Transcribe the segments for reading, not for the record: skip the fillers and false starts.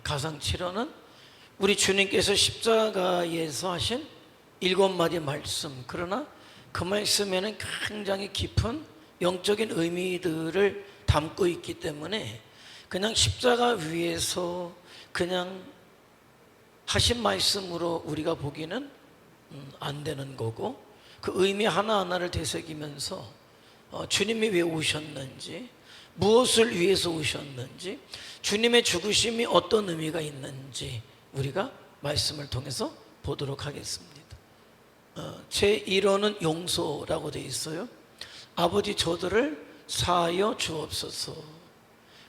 가상치료는 우리 주님께서 십자가에서 하신 7마디 말씀, 그러나 그 말씀에는 굉장히 깊은 영적인 의미들을 담고 있기 때문에 그냥 십자가 위에서 그냥 하신 말씀으로 우리가 보기는 안 되는 거고, 그 의미 하나하나를 되새기면서 주님이 왜 오셨는지, 무엇을 위해서 오셨는지, 주님의 죽으심이 어떤 의미가 있는지 우리가 말씀을 통해서 보도록 하겠습니다. 제 1호는 용서라고 되어 있어요. 아버지 저들을 사하여 주옵소서.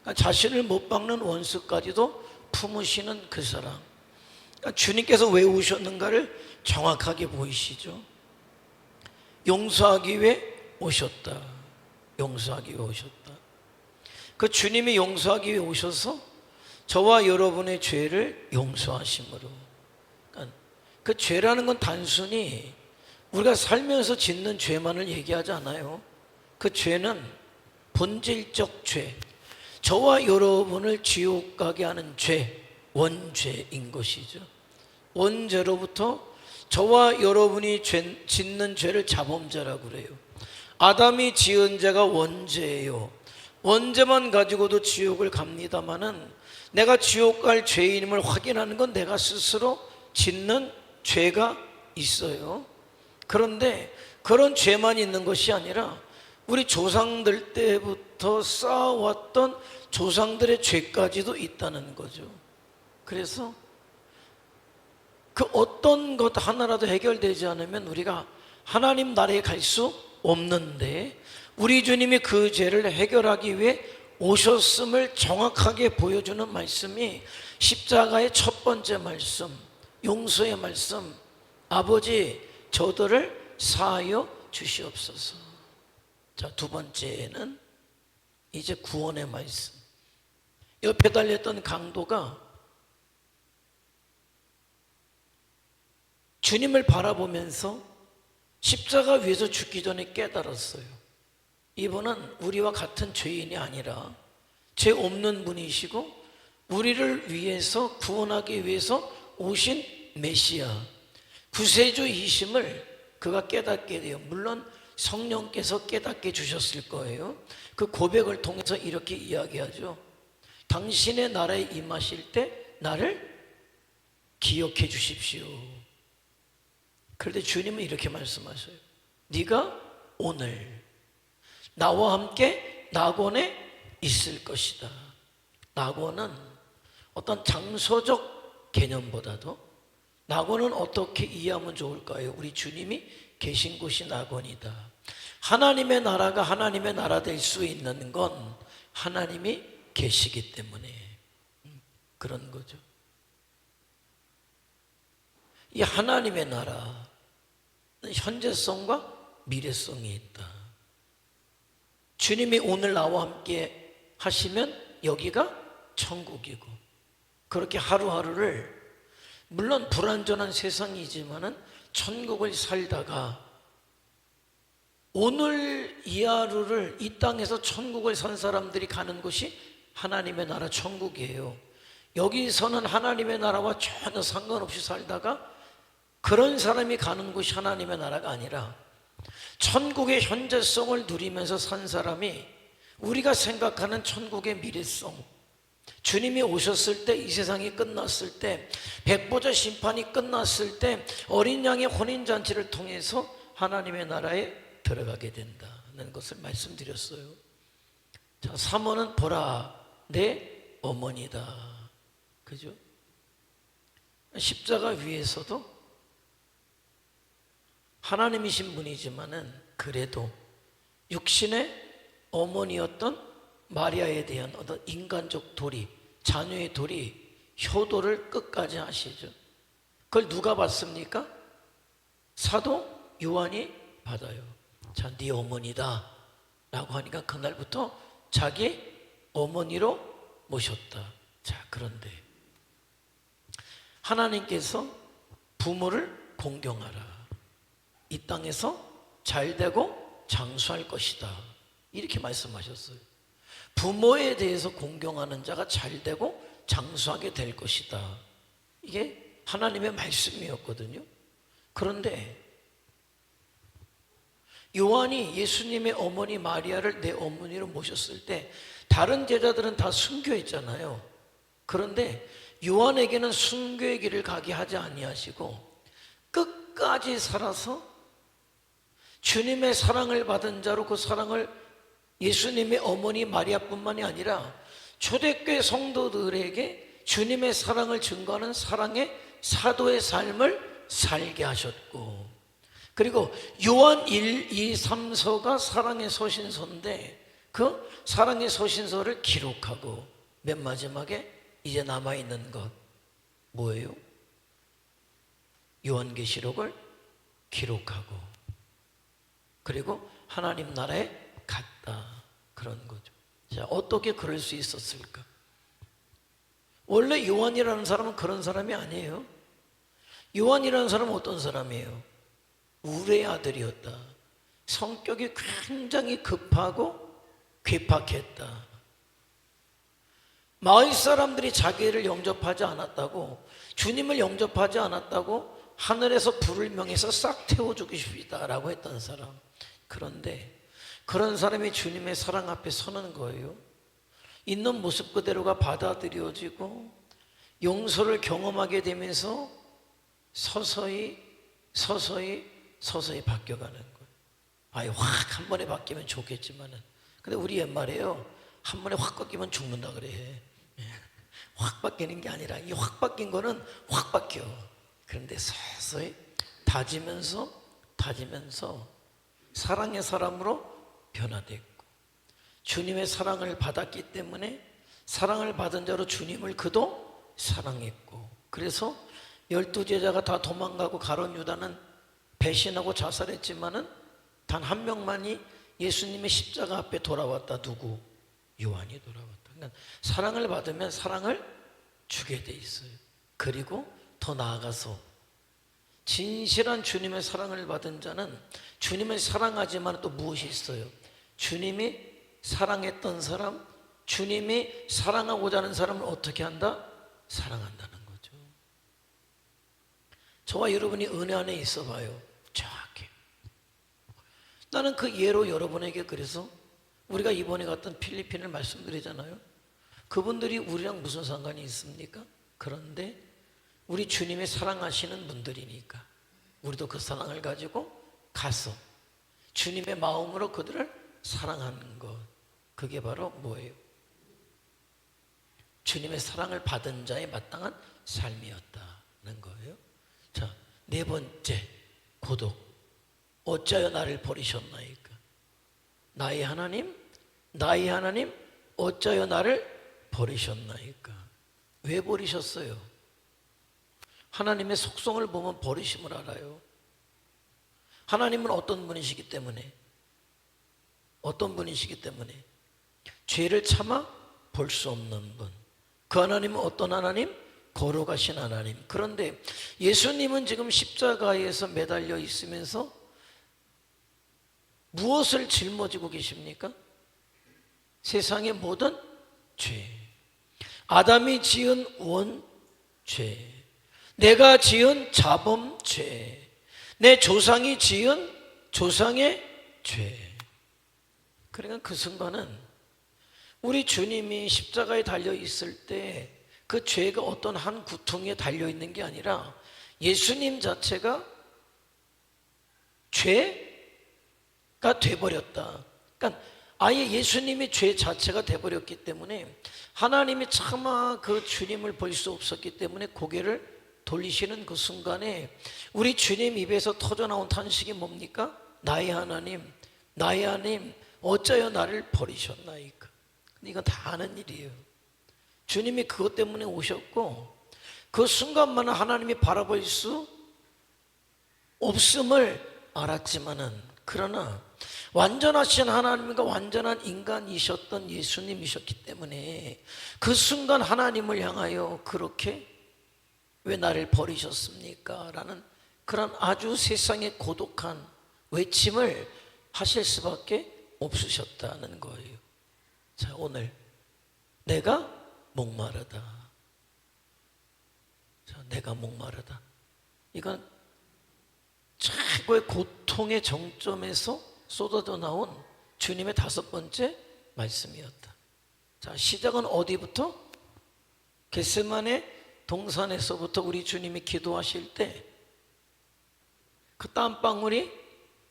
그러니까 자신을 못 박는 원수까지도 품으시는 그 사랑. 그러니까 주님께서 왜 오셨는가를 정확하게 보이시죠. 용서하기 위해 오셨다. 용서하기 위해 오셨다. 그 주님이 용서하기 위해 오셔서 저와 여러분의 죄를 용서하심으로, 그러니까 그 죄라는 건 단순히 우리가 살면서 짓는 죄만을 얘기하지 않아요. 그 죄는 본질적 죄, 저와 여러분을 지옥 가게 하는 죄, 원죄인 것이죠. 원죄로부터 저와 여러분이 짓는 죄를 자범죄라고 그래요. 아담이 지은 죄가 원죄예요. 원죄만 가지고도 지옥을 갑니다마는 내가 지옥 갈 죄인임을 확인하는 건 내가 스스로 짓는 죄가 있어요. 그런데 그런 죄만 있는 것이 아니라 우리 조상들 때부터 쌓아왔던 조상들의 죄까지도 있다는 거죠. 그래서 그 어떤 것 하나라도 해결되지 않으면 우리가 하나님 나라에 갈 수 없는데, 우리 주님이 그 죄를 해결하기 위해 오셨음을 정확하게 보여주는 말씀이 십자가의 첫 번째 말씀, 용서의 말씀, 아버지 저들을 사하여 주시옵소서. 자, 두 번째는 이제 구원의 말씀. 옆에 달렸던 강도가 주님을 바라보면서 십자가 위에서 죽기 전에 깨달았어요. 이분은 우리와 같은 죄인이 아니라 죄 없는 분이시고 우리를 위해서 구원하기 위해서 오신 메시아, 구세주이심을 그가 깨닫게 돼요. 물론 성령께서 깨닫게 주셨을 거예요. 그 고백을 통해서 이렇게 이야기하죠. 당신의 나라에 임하실 때 나를 기억해 주십시오. 그런데 주님은 이렇게 말씀하셔요. 네가 오늘 나와 함께 낙원에 있을 것이다. 낙원은 어떤 장소적 개념보다도 낙원은 어떻게 이해하면 좋을까요? 우리 주님이 계신 곳이 낙원이다. 하나님의 나라가 하나님의 나라 될 수 있는 건 하나님이 계시기 때문에 그런 거죠. 이 하나님의 나라는 현재성과 미래성이 있다. 주님이 오늘 나와 함께 하시면 여기가 천국이고, 그렇게 하루하루를, 물론 불완전한 세상이지만은 천국을 살다가 오늘 이 하루를 이 땅에서 천국을 산 사람들이 가는 곳이 하나님의 나라 천국이에요. 여기서는 하나님의 나라와 전혀 상관없이 살다가 그런 사람이 가는 곳이 하나님의 나라가 아니라 천국의 현재성을 누리면서 산 사람이 우리가 생각하는 천국의 미래성, 주님이 오셨을 때, 이 세상이 끝났을 때, 백보자 심판이 끝났을 때 어린 양의 혼인잔치를 통해서 하나님의 나라에 들어가게 된다는 것을 말씀드렸어요. 자, 3호는 보라 내 어머니다. 그죠? 십자가 위에서도 하나님이신 분이지만은 그래도 육신의 어머니였던 마리아에 대한 어떤 인간적 도리, 자녀의 도리, 효도를 끝까지 하시죠. 그걸 누가 받습니까? 사도 요한이 받아요. 자, 네 어머니다 라고 하니까 그날부터 자기 어머니로 모셨다. 자, 그런데 하나님께서 부모를 공경하라. 이 땅에서 잘되고 장수할 것이다. 이렇게 말씀하셨어요. 부모에 대해서 공경하는 자가 잘되고 장수하게 될 것이다. 이게 하나님의 말씀이었거든요. 그런데 요한이 예수님의 어머니 마리아를 내 어머니로 모셨을 때 다른 제자들은 다 순교했잖아요. 그런데 요한에게는 순교의 길을 가게 하지 아니하시고 끝까지 살아서 주님의 사랑을 받은 자로 그 사랑을 예수님의 어머니 마리아뿐만이 아니라 초대교회 성도들에게 주님의 사랑을 증거하는 사랑의 사도의 삶을 살게 하셨고, 그리고 요한 1, 2, 3서가 사랑의 서신서인데 그 사랑의 서신서를 기록하고 맨 마지막에 이제 남아있는 것 뭐예요? 요한계시록을 기록하고 그리고 하나님 나라에 갔다, 그런 거죠. 자, 어떻게 그럴 수 있었을까? 원래 요한이라는 사람은 그런 사람이 아니에요. 요한이라는 사람은 어떤 사람이에요? 우레의 아들이었다. 성격이 굉장히 급하고 괴팍했다. 마을 사람들이 자기를 영접하지 않았다고, 주님을 영접하지 않았다고 하늘에서 불을 명해서 싹 태워주고 싶다라고 했던 사람. 그런데 그런 사람이 주님의 사랑 앞에 서는 거예요. 있는 모습 그대로가 받아들여지고 용서를 경험하게 되면서 서서히 바뀌어가는 거예요. 아예 확 한 번에 바뀌면 좋겠지만은, 근데 우리 옛말에요, 한 번에 확 바뀌면 죽는다 그래. 확 바뀌는 게 아니라 이 확 바뀐 거는 확 바뀌어. 그런데 서서히 다지면서 사랑의 사람으로 변화됐고, 주님의 사랑을 받았기 때문에 사랑을 받은 자로 주님을 그도 사랑했고, 그래서 12제자가 다 도망가고 가룟 유다는 배신하고 자살했지만은 단 한 명만이 예수님의 십자가 앞에 돌아왔다. 누구? 요한이 돌아왔다. 그러니까 사랑을 받으면 사랑을 주게 돼 있어요. 그리고 더 나아가서 진실한 주님의 사랑을 받은 자는 주님을 사랑하지만 또 무엇이 있어요? 주님이 사랑했던 사람, 주님이 사랑하고자 하는 사람을 어떻게 한다? 사랑한다는 거죠. 저와 여러분이 은혜 안에 있어 봐요. 정확히. 나는 그 예로 여러분에게, 그래서 우리가 이번에 갔던 필리핀을 말씀드리잖아요. 그분들이 우리랑 무슨 상관이 있습니까? 그런데 우리 주님이 사랑하시는 분들이니까 우리도 그 사랑을 가지고 가서 주님의 마음으로 그들을 사랑하는 것, 그게 바로 뭐예요? 주님의 사랑을 받은 자의 마땅한 삶이었다는 거예요. 자, 네 번째, 고독. 어찌하여 나를 버리셨나이까? 나의 하나님, 어찌하여 나를 버리셨나이까? 왜 버리셨어요? 하나님의 속성을 보면 버리심을 알아요. 하나님은 어떤 분이시기 때문에 죄를 참아 볼 수 없는 분. 그 하나님은 어떤 하나님? 거룩하신 하나님. 그런데 예수님은 지금 십자가에서 매달려 있으면서 무엇을 짊어지고 계십니까? 세상의 모든 죄, 아담이 지은 원죄, 내가 지은 자범죄, 내 조상이 지은 조상의 죄. 그러니까 그 순간은 우리 주님이 십자가에 달려 있을 때 그 죄가 어떤 한 구퉁이에 달려 있는 게 아니라 예수님 자체가 죄가 돼버렸다. 그러니까 아예 예수님이 죄 자체가 돼버렸기 때문에 하나님이 차마 그 주님을 볼 수 없었기 때문에 고개를 돌리시는 그 순간에 우리 주님 입에서 터져나온 탄식이 뭡니까? 나의 하나님, 어찌하여 나를 버리셨나이까? 이건 다 아는 일이에요. 주님이 그것 때문에 오셨고 그 순간만은 하나님이 바라볼 수 없음을 알았지만은, 그러나 완전하신 하나님과 완전한 인간이셨던 예수님이셨기 때문에 그 순간 하나님을 향하여 그렇게 왜 나를 버리셨습니까? 라는 그런 아주 세상에 고독한 외침을 하실 수밖에 없으셨다는 거예요. 자, 오늘 내가 목마르다. 자, 내가 목마르다. 이건 최고의 고통의 정점에서 쏟아져 나온 주님의 5번째 말씀이었다. 자, 시작은 어디부터? 겟세마네 동산에서부터 우리 주님이 기도하실 때 그 땀방울이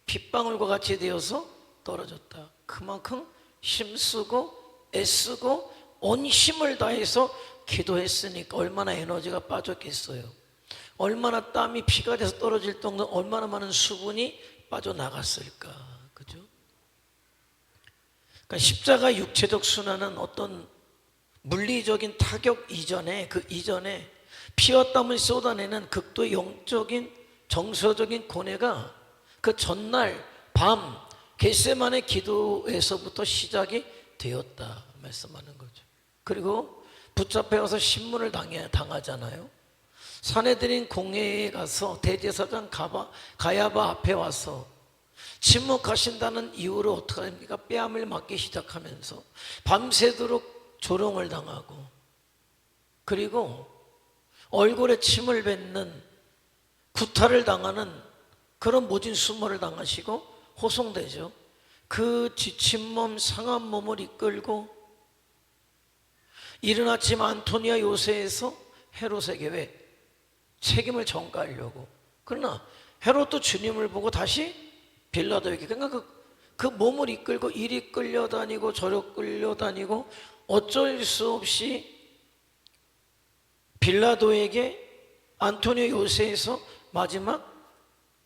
핏방울과 같이 되어서 떨어졌다. 그만큼 힘쓰고 애쓰고 온 힘을 다해서 기도했으니까 얼마나 에너지가 빠졌겠어요. 얼마나 땀이 피가 돼서 떨어질 정도로 얼마나 많은 수분이 빠져나갔을까. 그죠? 그러니까 십자가 육체적 순환은 어떤 물리적인 타격 이전에, 그 이전에 피와 땀을 쏟아내는 극도의 영적인 정서적인 고뇌가 그 전날 밤 겟세마네 기도에서부터 시작이 되었다 말씀하는 거죠. 그리고 붙잡혀가서 신문을 당하잖아요. 사내들인 공회에 가서 대제사장 가야바 앞에 와서 침묵하신다는 이유로 어떻게 합니까? 뺨을 맞기 시작하면서 밤새도록 조롱을 당하고, 그리고 얼굴에 침을 뱉는 구타를 당하는 그런 모진 수모를 당하시고 호송되죠. 그 지친 몸, 상한 몸을 이끌고 이른 아침 안토니아 요새에서 헤롯에게 왜 책임을 전가하려고. 그러나 헤롯도 주님을 보고 다시 빌라도에게, 그러니까 그 몸을 이끌고 이리 끌려다니고 저리 끌려다니고 어쩔 수 없이 빌라도에게 안토니오 요새에서 마지막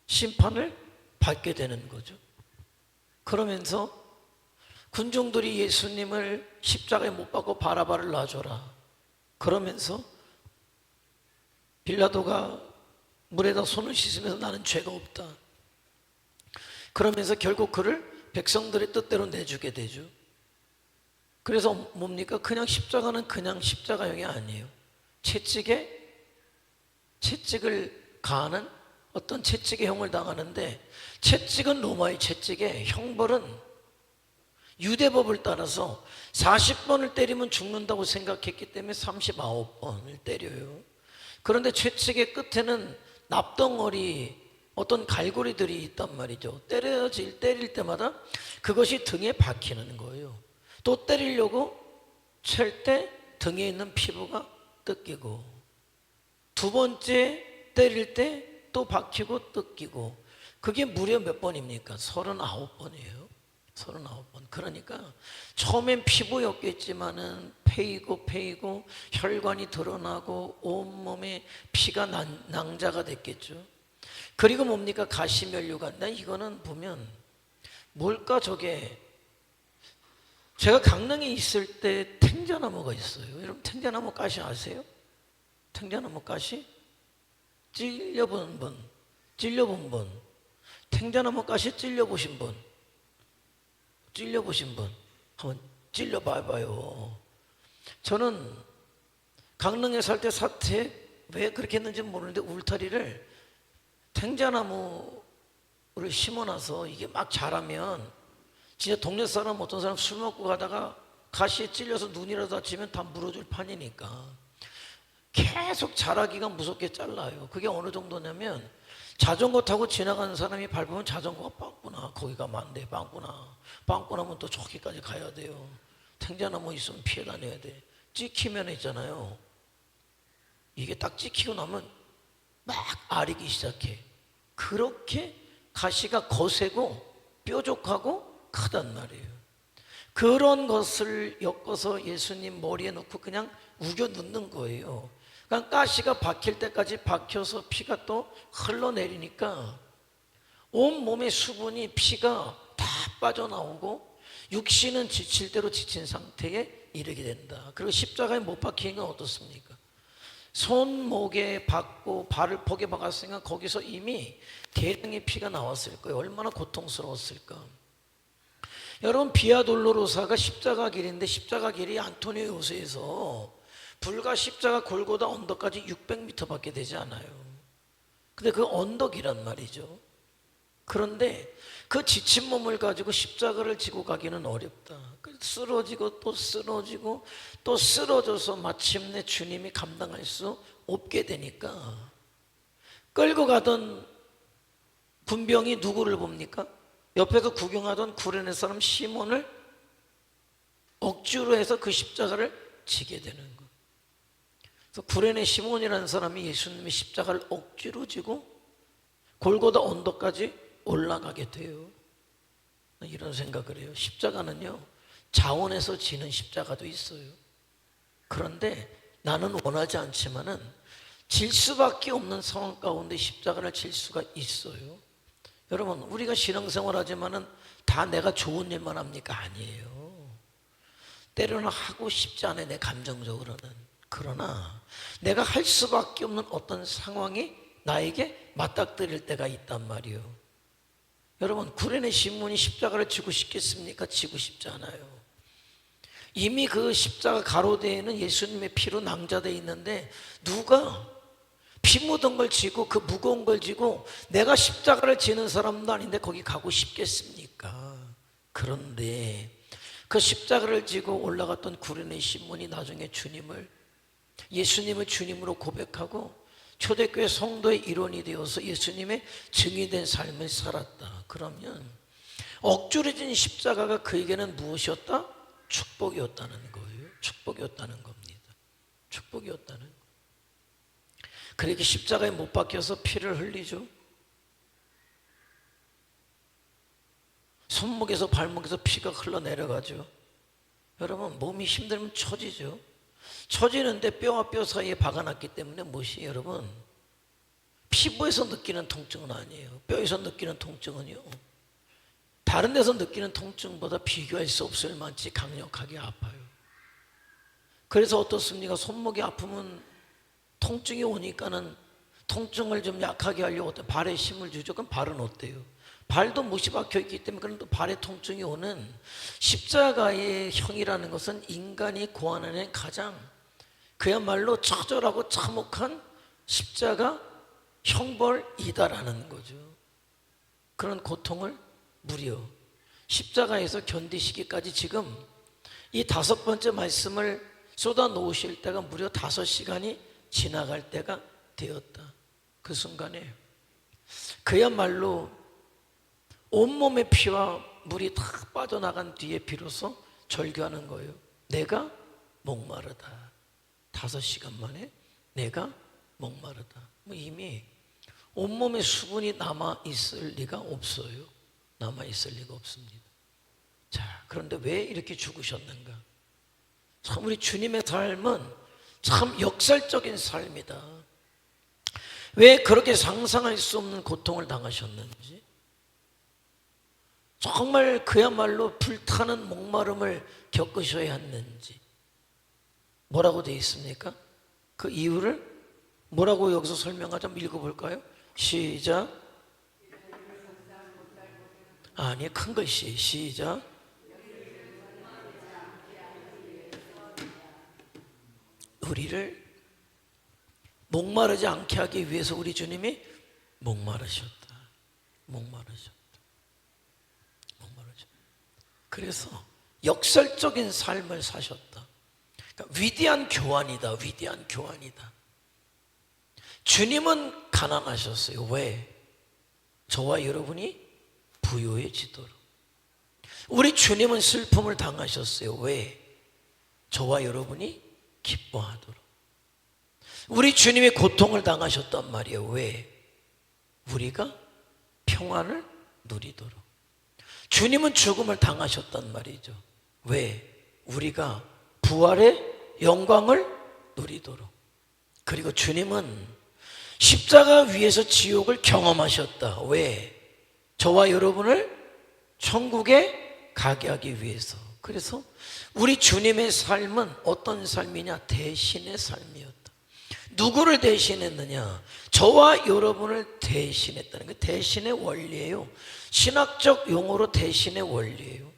심판을 받게 되는 거죠. 그러면서 군중들이 예수님을 십자가에 못 박고 바라바를 놔줘라. 그러면서 빌라도가 물에다 손을 씻으면서 나는 죄가 없다. 그러면서 결국 그를 백성들의 뜻대로 내주게 되죠. 그래서 뭡니까? 그냥 십자가는 그냥 십자가형이 아니에요. 채찍을 가하는 어떤 채찍의 형을 당하는데, 채찍은 로마의 채찍에 형벌은 유대법을 따라서 40번을 때리면 죽는다고 생각했기 때문에 39번을 때려요. 그런데 채찍의 끝에는 납덩어리, 어떤 갈고리들이 있단 말이죠. 때릴 때마다 그것이 등에 박히는 거예요. 또 때리려고 찰 때 등에 있는 피부가 뜯기고, 두 번째 때릴 때 또 박히고 뜯기고, 그게 무려 몇 번입니까? 39번이에요. 39번. 그러니까 처음엔 피부였겠지만은 패이고 혈관이 드러나고 온몸에 피가 낭자가 됐겠죠. 그리고 뭡니까? 가시면류가. 나 이거는 보면 뭘까 저게. 제가 강릉에 있을 때 탱자나무가 있어요. 여러분 탱자나무 가시 아세요? 탱자나무 가시? 찔려본 분, 탱자나무 가시 찔려보신 분, 한번 찔려봐봐요. 저는 강릉에 살 때 사태 왜 그렇게 했는지 모르는데 울타리를 탱자나무를 심어놔서 이게 막 자라면 진짜 동네 사람 어떤 사람 술 먹고 가다가 가시에 찔려서 눈이라도 다치면 다 물어줄 판이니까 계속 자라기가 무섭게 잘라요. 그게 어느 정도냐면 자전거 타고 지나가는 사람이 밟으면 자전거가 빵꾸나, 거기 가면 안 돼. 빵꾸나면 또 저기까지 가야 돼요. 탱자나무 있으면 피해 다녀야 돼. 찍히면 있잖아요, 이게 딱 찍히고 나면 막 아리기 시작해. 그렇게 가시가 거세고 뾰족하고 크단 말이에요. 그런 것을 엮어서 예수님 머리에 넣고 그냥 우겨 넣는 거예요. 그러니까 가시가 박힐 때까지 박혀서 피가 또 흘러내리니까 온 몸의 수분이, 피가 다 빠져나오고 육신은 지칠 대로 지친 상태에 이르게 된다. 그리고 십자가에 못 박히는 건 어떻습니까? 손목에 박고 발을 퍽에 박았으니까 거기서 이미 대량의 피가 나왔을 거예요. 얼마나 고통스러웠을까. 여러분 비아 돌로로사가 십자가 길인데, 십자가 길이 안토니오 요새에서 불과 십자가 골고다 언덕까지 600m밖에 되지 않아요. 근데 그 언덕이란 말이죠. 그런데 그 지친 몸을 가지고 십자가를 지고 가기는 어렵다. 쓰러지고 또 쓰러지고 또 쓰러져서 마침내 주님이 감당할 수 없게 되니까 끌고 가던 군병이 누구를 봅니까? 옆에서 구경하던 구레네 사람 시몬을 억지로 해서 그 십자가를 지게 되는 것. 그래서 구레네 시몬이라는 사람이 예수님의 십자가를 억지로 지고 골고다 언덕까지 올라가게 돼요. 이런 생각을 해요. 십자가는요, 자원에서 지는 십자가도 있어요. 그런데 나는 원하지 않지만은 질 수밖에 없는 상황 가운데 십자가를 질 수가 있어요. 여러분, 우리가 신앙생활 하지만은 다 내가 좋은 일만 합니까? 아니에요. 때로는 하고 싶지 않아요, 내 감정적으로는. 그러나 내가 할 수밖에 없는 어떤 상황이 나에게 맞닥뜨릴 때가 있단 말이에요. 여러분, 구레네 시몬이 십자가를 지고 싶겠습니까? 지고 싶지 않아요. 이미 그 십자가 가로대에는 예수님의 피로 낭자되어 있는데 누가 피 묻은 걸 지고 그 무거운 걸 지고 내가 십자가를 지는 사람도 아닌데 거기 가고 싶겠습니까? 그런데 그 십자가를 지고 올라갔던 구레네 시몬이 나중에 예수님을 주님으로 고백하고 초대교회 성도의 일원이 되어서 예수님의 증인된 삶을 살았다. 그러면 억지로 진 십자가가 그에게는 무엇이었다? 축복이었다는 거예요. 축복이었다는 겁니다. 축복이었다는 거예요. 그렇게 십자가에 못 박혀서 피를 흘리죠. 손목에서 발목에서 피가 흘러내려가죠. 여러분, 몸이 힘들면 처지죠. 처지는데 뼈와 뼈 사이에 박아놨기 때문에 무엇이 여러분, 피부에서 느끼는 통증은 아니에요. 뼈에서 느끼는 통증은요, 다른 데서 느끼는 통증보다 비교할 수 없을 만치 강력하게 아파요. 그래서 어떻습니까? 손목이 아프면 통증이 오니까는 통증을 좀 약하게 하려고 발에 힘을 주죠. 그럼 발은 어때요? 발도 못이 박혀 있기 때문에 그런 또 발에 통증이 오는 십자가의 형이라는 것은 인간이 고안하는 가장 그야말로 처절하고 참혹한 십자가 형벌이다라는 거죠. 그런 고통을 무려 십자가에서 견디시기까지 지금 이 5번째 말씀을 쏟아 놓으실 때가 무려 5시간이 지나갈 때가 되었다. 그 순간에 그야말로 온몸의 피와 물이 다 빠져나간 뒤에 비로소 절규하는 거예요. 내가 목마르다. 5시간 만에 내가 목마르다. 이미 온몸에 수분이 남아있을 리가 없어요. 남아있을 리가 없습니다. 자, 그런데 왜 이렇게 죽으셨는가? 참 우리 주님의 삶은 참 역설적인 삶이다. 왜 그렇게 상상할 수 없는 고통을 당하셨는지, 정말 그야말로 불타는 목마름을 겪으셔야 했는지, 뭐라고 되어 있습니까? 그 이유를 뭐라고 여기서 설명하자. 읽어볼까요? 시작. 아니, 큰 글씨. 시작. 우리를 목마르지 않게 하기 위해서 우리 주님이 목마르셨다. 목마르셨다. 목마르셨다. 그래서 역설적인 삶을 사셨다. 그러니까 위대한 교환이다. 위대한 교환이다. 주님은 가난하셨어요. 왜? 저와 여러분이 부유해지도록. 우리 주님은 슬픔을 당하셨어요. 왜? 저와 여러분이 기뻐하도록. 우리 주님이 고통을 당하셨단 말이에요. 왜? 우리가 평안을 누리도록. 주님은 죽음을 당하셨단 말이죠. 왜? 우리가 부활의 영광을 누리도록. 그리고 주님은 십자가 위에서 지옥을 경험하셨다. 왜? 저와 여러분을 천국에 가게 하기 위해서. 그래서 우리 주님의 삶은 어떤 삶이냐? 대신의 삶이었다. 누구를 대신했느냐? 저와 여러분을 대신했다는 게 대신의 원리예요. 신학적 용어로 대신의 원리예요.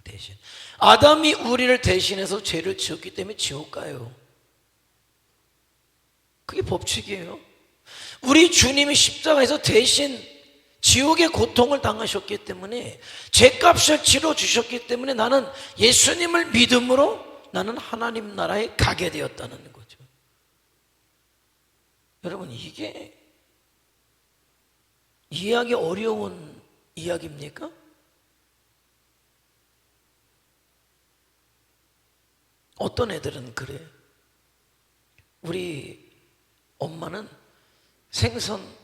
대신. 아담이 우리를 대신해서 죄를 지었기 때문에 지옥 가요. 그게 법칙이에요. 우리 주님이 십자가에서 대신 지옥의 고통을 당하셨기 때문에 죄값을 치러주셨기 때문에 나는 예수님을 믿음으로 나는 하나님 나라에 가게 되었다는 거죠. 여러분, 이게 이해하기 어려운 이야기입니까? 어떤 애들은 그래. 우리 엄마는 생선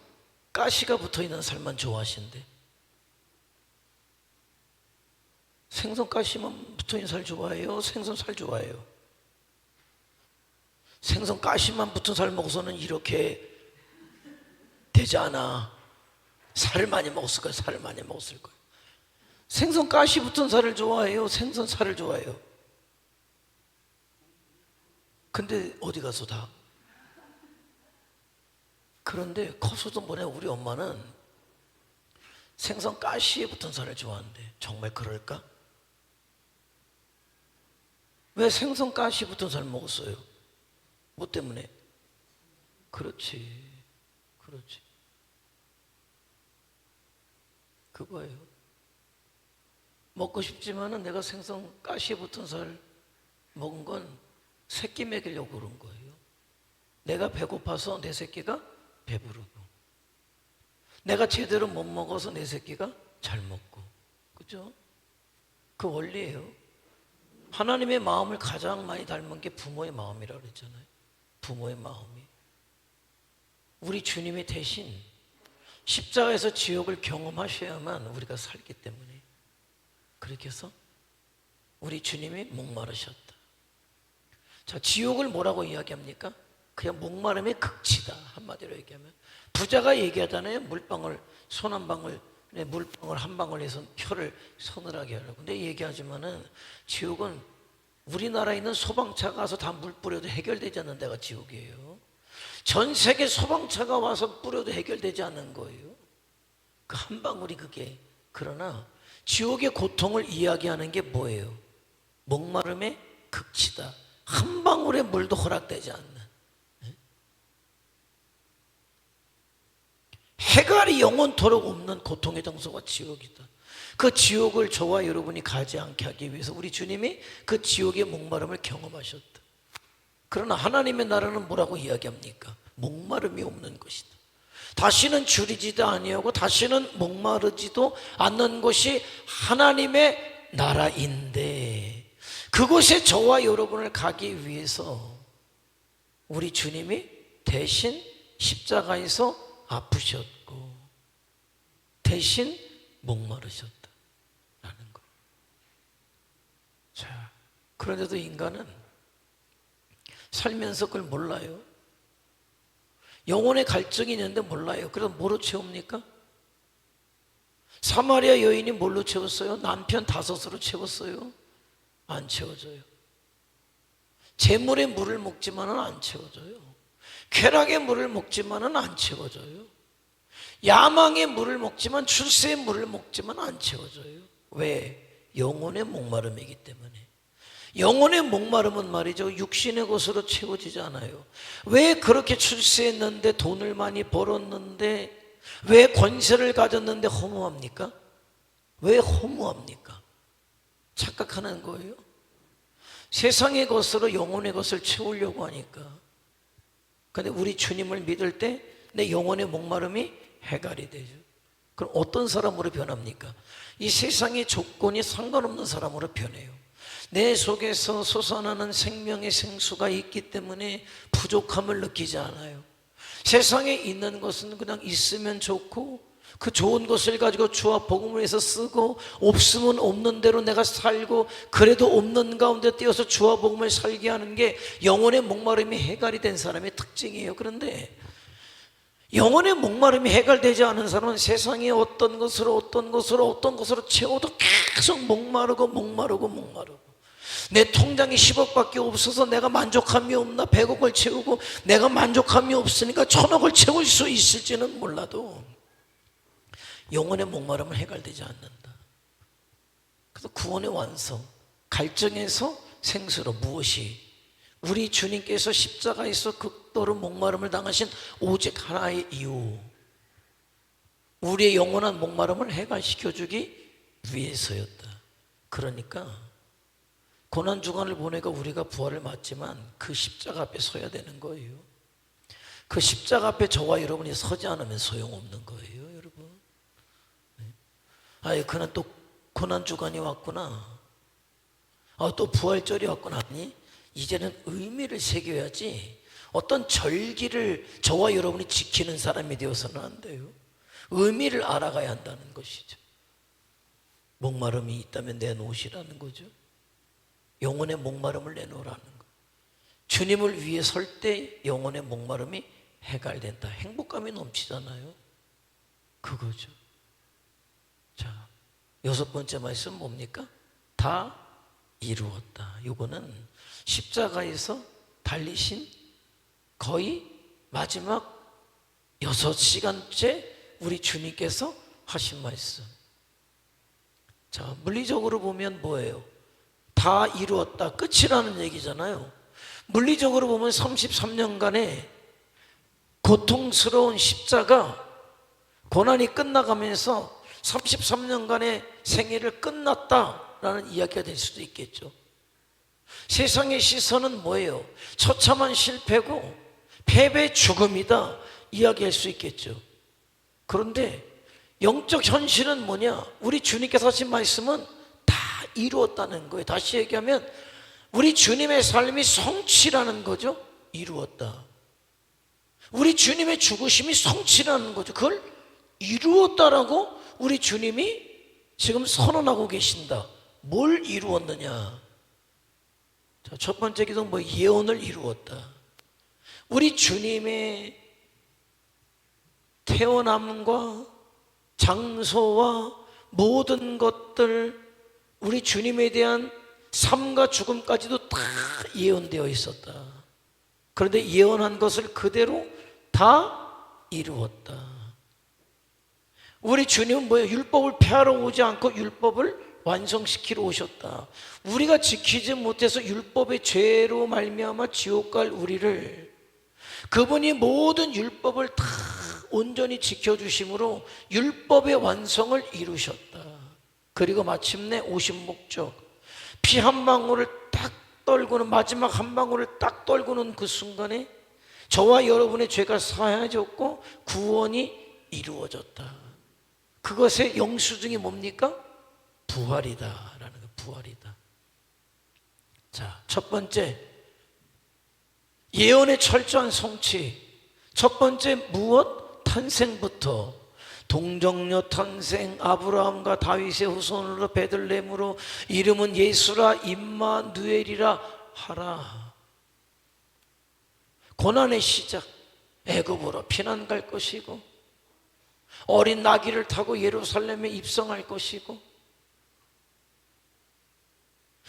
가시가 붙어있는 살만 좋아하신대. 생선 가시만 붙어있는 살 좋아해요? 생선 살 좋아해요? 생선 가시만 붙은 살 먹어서는 이렇게 되지 않아. 살을 많이 먹었을 거예요. 살을 많이 먹었을 거예요. 생선 가시 붙은 살을 좋아해요? 생선 살을 좋아해요? 근데 어디 가서 다. 그런데 커서도 뭐냐, 우리 엄마는 생선 가시에 붙은 살을 좋아하는데 정말 그럴까? 왜 생선 가시 붙은 살 먹었어요? 뭐 때문에? 그렇지, 그렇지. 그거예요. 먹고 싶지만은 내가 생선 가시에 붙은 살 먹은 건 새끼 먹이려고 그런 거예요. 내가 배고파서 내 새끼가 배부르고, 내가 제대로 못 먹어서 내 새끼가 잘 먹고, 그죠? 그 원리예요. 하나님의 마음을 가장 많이 닮은 게 부모의 마음이라고 그랬잖아요. 부모의 마음이. 우리 주님이 대신 십자가에서 지옥을 경험하셔야만 우리가 살기 때문에, 그렇게 해서 우리 주님이 목마르셨다. 자, 지옥을 뭐라고 이야기합니까? 그냥 목마름의 극치다. 한마디로 얘기하면 부자가 얘기하잖아요. 물방울, 손 한 방울, 물방울 한 방울 해서 혀를 서늘하게 하라고. 근데 얘기하지만은 지옥은 우리나라에 있는 소방차 가서 다 물 뿌려도 해결되지 않는 데가 지옥이에요. 전 세계 소방차가 와서 뿌려도 해결되지 않는 거예요. 그 한 방울이 그게. 그러나 지옥의 고통을 이야기하는 게 뭐예요? 목마름의 극치다. 한 방울의 물도 허락되지 않는, 해갈이 영원토록 없는 고통의 장소가 지옥이다. 그 지옥을 저와 여러분이 가지 않게 하기 위해서 우리 주님이 그 지옥의 목마름을 경험하셨다. 그러나 하나님의 나라는 뭐라고 이야기합니까? 목마름이 없는 것이다. 다시는 줄이지도 아니하고 다시는 목마르지도 않는 것이 하나님의 나라인데, 그곳에 저와 여러분을 가기 위해서 우리 주님이 대신 십자가에서 아프셨고 대신 목마르셨다라는 거. 자, 그런데도 인간은 살면서 그걸 몰라요. 영혼의 갈증이 있는데 몰라요. 그래서 뭐로 채웁니까? 사마리아 여인이 뭘로 채웠어요? 남편 5으로 채웠어요? 안 채워져요. 재물의 물을 먹지만은 안 채워져요. 쾌락의 물을 먹지만은 안 채워져요. 야망의 물을 먹지만, 출세의 물을 먹지만 안 채워져요. 왜? 영혼의 목마름이기 때문에. 영혼의 목마름은 말이죠, 육신의 것으로 채워지지 않아요. 왜 그렇게 출세했는데, 돈을 많이 벌었는데, 왜 권세를 가졌는데 허무합니까? 왜 허무합니까? 착각하는 거예요. 세상의 것으로 영혼의 것을 채우려고 하니까. 근데 우리 주님을 믿을 때 내 영혼의 목마름이 해갈이 되죠. 그럼 어떤 사람으로 변합니까? 이 세상의 조건이 상관없는 사람으로 변해요. 내 속에서 솟아나는 생명의 생수가 있기 때문에 부족함을 느끼지 않아요. 세상에 있는 것은 그냥 있으면 좋고, 그 좋은 것을 가지고 주와 복음을 위해서 쓰고, 없으면 없는 대로 내가 살고, 그래도 없는 가운데 띄어서 주와 복음을 살게 하는 게 영혼의 목마름이 해갈이 된 사람의 특징이에요. 그런데 영혼의 목마름이 해갈되지 않은 사람은 세상에 어떤 것으로 채워도 계속 목마르고 내 통장에 10억밖에 없어서 내가 만족함이 없나, 100억을 채우고 내가 만족함이 없으니까 1000억을 채울 수 있을지는 몰라도 영혼의 목마름은 해갈되지 않는다. 그래서 구원의 완성, 갈증에서 생수로, 무엇이? 우리 주님께서 십자가에서 극도로 목마름을 당하신 오직 하나의 이유, 우리의 영원한 목마름을 해결시켜주기 위해서였다. 그러니까 고난주간을 보내가 우리가 부활을 맞지만 그 십자가 앞에 서야 되는 거예요. 그 십자가 앞에 저와 여러분이 서지 않으면 소용없는 거예요, 여러분. 아예 그는 또 고난주간이 왔구나. 또 부활절이 왔구나. 아니, 이제는 의미를 새겨야지 어떤 절기를 저와 여러분이 지키는 사람이 되어서는 안 돼요. 의미를 알아가야 한다는 것이죠. 목마름이 있다면 내놓으시라는 거죠. 영혼의 목마름을 내놓으라는 거. 주님을 위해 설 때 영혼의 목마름이 해결된다. 행복감이 넘치잖아요. 그거죠. 자, 6번째 말씀 뭡니까? 다 이루었다. 이거는 십자가에서 달리신 거의 마지막 6시간째 우리 주님께서 하신 말씀. 자, 물리적으로 보면 뭐예요? 다 이루었다. 끝이라는 얘기잖아요. 물리적으로 보면 33년간의 고통스러운 십자가, 고난이 끝나가면서 33년간의 생애를 끝났다라는 이야기가 될 수도 있겠죠. 세상의 시선은 뭐예요? 처참한 실패고 패배 죽음이다 이야기할 수 있겠죠. 그런데 영적 현실은 뭐냐? 우리 주님께서 하신 말씀은 다 이루었다는 거예요. 다시 얘기하면 우리 주님의 삶이 성취라는 거죠. 이루었다. 우리 주님의 죽으심이 성취라는 거죠. 그걸 이루었다라고 우리 주님이 지금 선언하고 계신다. 뭘 이루었느냐? 자, 첫 번째 기도 뭐 예언을 이루었다. 우리 주님의 태어남과 장소와 모든 것들, 우리 주님에 대한 삶과 죽음까지도 다 예언되어 있었다. 그런데 예언한 것을 그대로 다 이루었다. 우리 주님은 뭐예요? 율법을 폐하러 오지 않고 율법을 완성시키러 오셨다. 우리가 지키지 못해서 율법의 죄로 말미암아 지옥 갈 우리를 그분이 모든 율법을 다 온전히 지켜주심으로 율법의 완성을 이루셨다. 그리고 마침내 오신 목적, 피 한 방울을 딱 떨구는, 마지막 한 방울을 딱 떨구는 그 순간에 저와 여러분의 죄가 사해졌고 구원이 이루어졌다. 그것의 영수증이 뭡니까? 부활이다라는 거. 부활이다. 자, 첫 번째 예언의 철저한 성취. 첫 번째 무엇? 탄생부터 동정녀 탄생, 아브라함과 다윗의 후손으로 베들레헴으로 이름은 예수라 임마누엘이라 하라. 고난의 시작, 애굽으로 피난 갈 것이고 어린 나귀를 타고 예루살렘에 입성할 것이고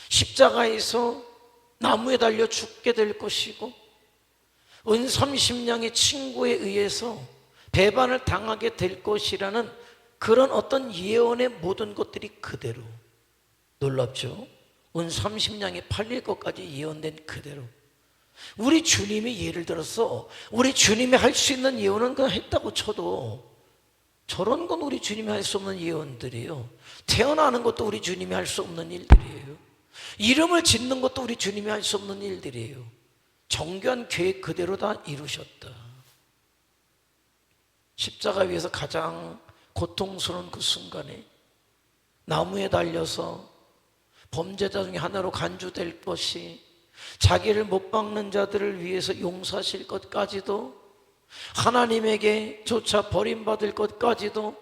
십자가에서 나무에 달려 죽게 될 것이고 은 30냥의 친구에 의해서 배반을 당하게 될 것이라는 그런 어떤 예언의 모든 것들이 그대로. 놀랍죠? 은 30냥이 팔릴 것까지 예언된 그대로. 우리 주님이 예를 들어서 우리 주님이 할 수 있는 예언은 그냥 했다고 쳐도 저런 건 우리 주님이 할 수 없는 예언들이에요. 태어나는 것도 우리 주님이 할 수 없는 일들이에요. 이름을 짓는 것도 우리 주님이 할 수 없는 일들이에요. 정교한 계획 그대로 다 이루셨다. 십자가 위에서 가장 고통스러운 그 순간에 나무에 달려서 범죄자 중에 하나로 간주될 것이, 자기를 못 박는 자들을 위해서 용서하실 것까지도, 하나님에게 조차 버림받을 것까지도,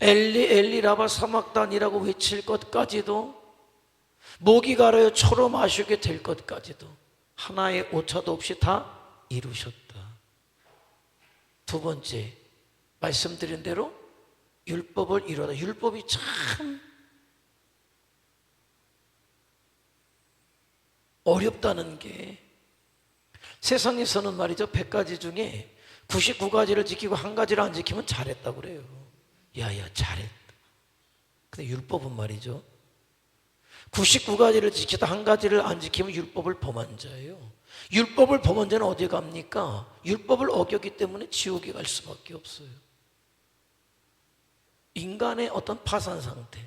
엘리 엘리 라바 사막단이라고 외칠 것까지도, 목이 가라여 초로 마시게 될 것까지도 하나의 오차도 없이 다 이루셨다. 두 번째, 말씀드린 대로 율법을 이루다. 율법이 참 어렵다는 게, 세상에서는 말이죠, 100가지 중에 99가지를 지키고 한 가지를 안 지키면 잘했다고 그래요. 야야 잘했다. 근데 율법은 말이죠, 99가지를 지키다 한 가지를 안 지키면 율법을 범한 자예요. 율법을 범한 자는 어디 갑니까? 율법을 어겼기 때문에 지옥에 갈 수밖에 없어요. 인간의 어떤 파산 상태.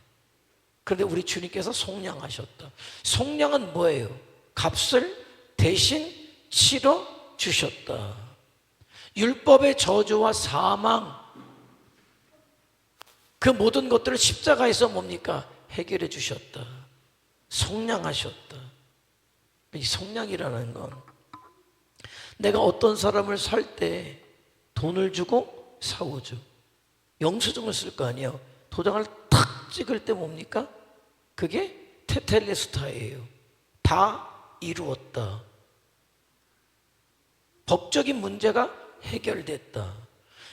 그런데 우리 주님께서 속량하셨다. 속량은 뭐예요? 값을 대신 치러 주셨다. 율법의 저주와 사망, 그 모든 것들을 십자가에서 뭡니까? 해결해 주셨다. 속량하셨다. 이 속량이라는 건 내가 어떤 사람을 살 때 돈을 주고 사오죠. 영수증을 쓸 거 아니에요. 도장을 탁 찍을 때 뭡니까? 그게 테텔레스타예요. 다 이루었다. 법적인 문제가 해결됐다.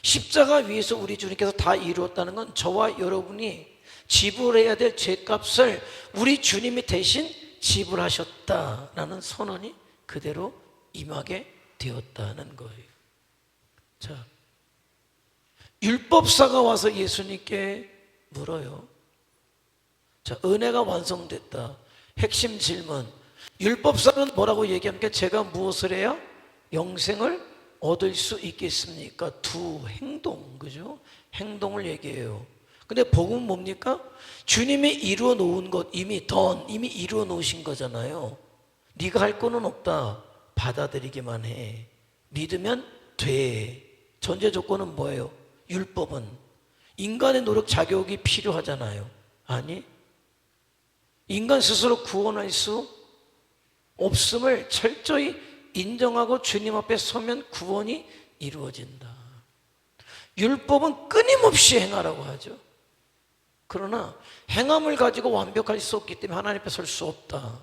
십자가 위에서 우리 주님께서 다 이루었다는 건 저와 여러분이 지불해야 될 죄값을 우리 주님이 대신 지불하셨다라는 선언이 그대로 임하게 되었다는 거예요. 자, 율법사가 와서 예수님께 물어요. 자, 은혜가 완성됐다. 핵심 질문. 율법사는 뭐라고 얘기합니까? 제가 무엇을 해야 영생을 얻을 수 있겠습니까? 두 행동, 그죠? 행동을 얘기해요. 근데 복음은 뭡니까? 주님이 이루어 놓은 것, 이미 이루어 놓으신 거잖아요. 네가 할 거는 없다. 받아들이기만 해. 믿으면 돼. 전제 조건은 뭐예요? 율법은 인간의 노력 자격이 필요하잖아요. 아니, 인간 스스로 구원할 수 없음을 철저히 인정하고 주님 앞에 서면 구원이 이루어진다. 율법은 끊임없이 행하라고 하죠. 그러나 행함을 가지고 완벽할 수 없기 때문에 하나님 앞에 설 수 없다.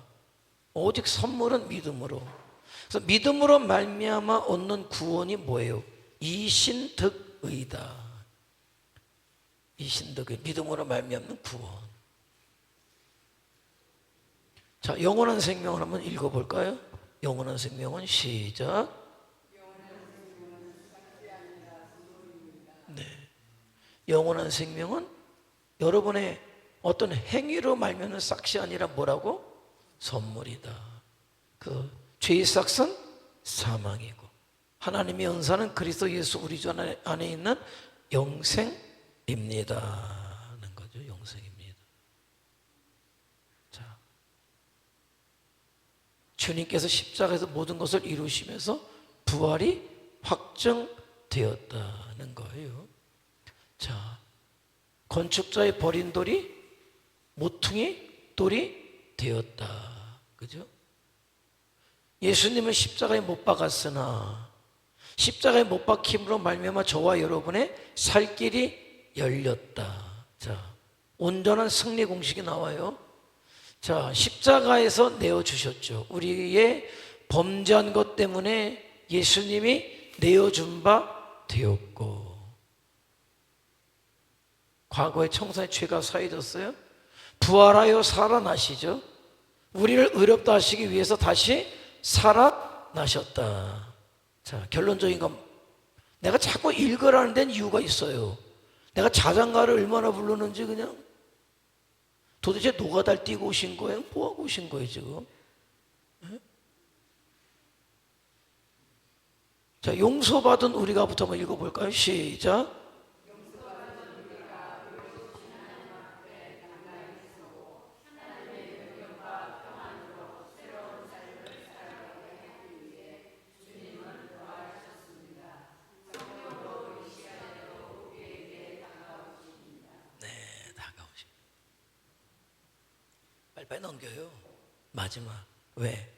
오직 선물은 믿음으로. 그래서 믿음으로 말미암아 얻는 구원이 뭐예요? 이신득의다. 이신득의 믿음으로 말미암는 구원. 자, 영원한 생명을 한번 읽어볼까요? 영원한 생명은 시작. 네. 영원한 생명은 여러분의 어떤 행위로 말미암는 싹이 아니라 뭐라고? 선물이다. 그 죄의 싹은 사망이고 하나님의 은사는 그리스도 예수 우리 주 안에 있는 영생입니다. 하는 거죠. 영생입니다. 자, 주님께서 십자가에서 모든 것을 이루시면서 부활이 확정되었다는 거예요. 자, 건축자의 버린 돌이 모퉁이 돌이 되었다. 그죠? 예수님은 십자가에 못 박았으나 십자가에 못 박힘으로 말미암아 저와 여러분의 살 길이 열렸다. 자, 온전한 승리 공식이 나와요. 자, 십자가에서 내어주셨죠. 우리의 범죄한 것 때문에 예수님이 내어준 바 되었고 과거의 청산의 죄가 사해졌어요. 부활하여 살아나시죠. 우리를 의롭다 하시기 위해서 다시 살아나셨다. 자, 결론적인 건 내가 자꾸 읽으라는 데는 이유가 있어요. 내가 자장가를 얼마나 부르는지 그냥 도대체 노가다를 뛰고 오신 거예요? 뭐하고 오신 거예요 지금? 네? 자, 용서받은 우리가부터 한번 읽어볼까요? 시작. 빨리 넘겨요. 마지막. 왜?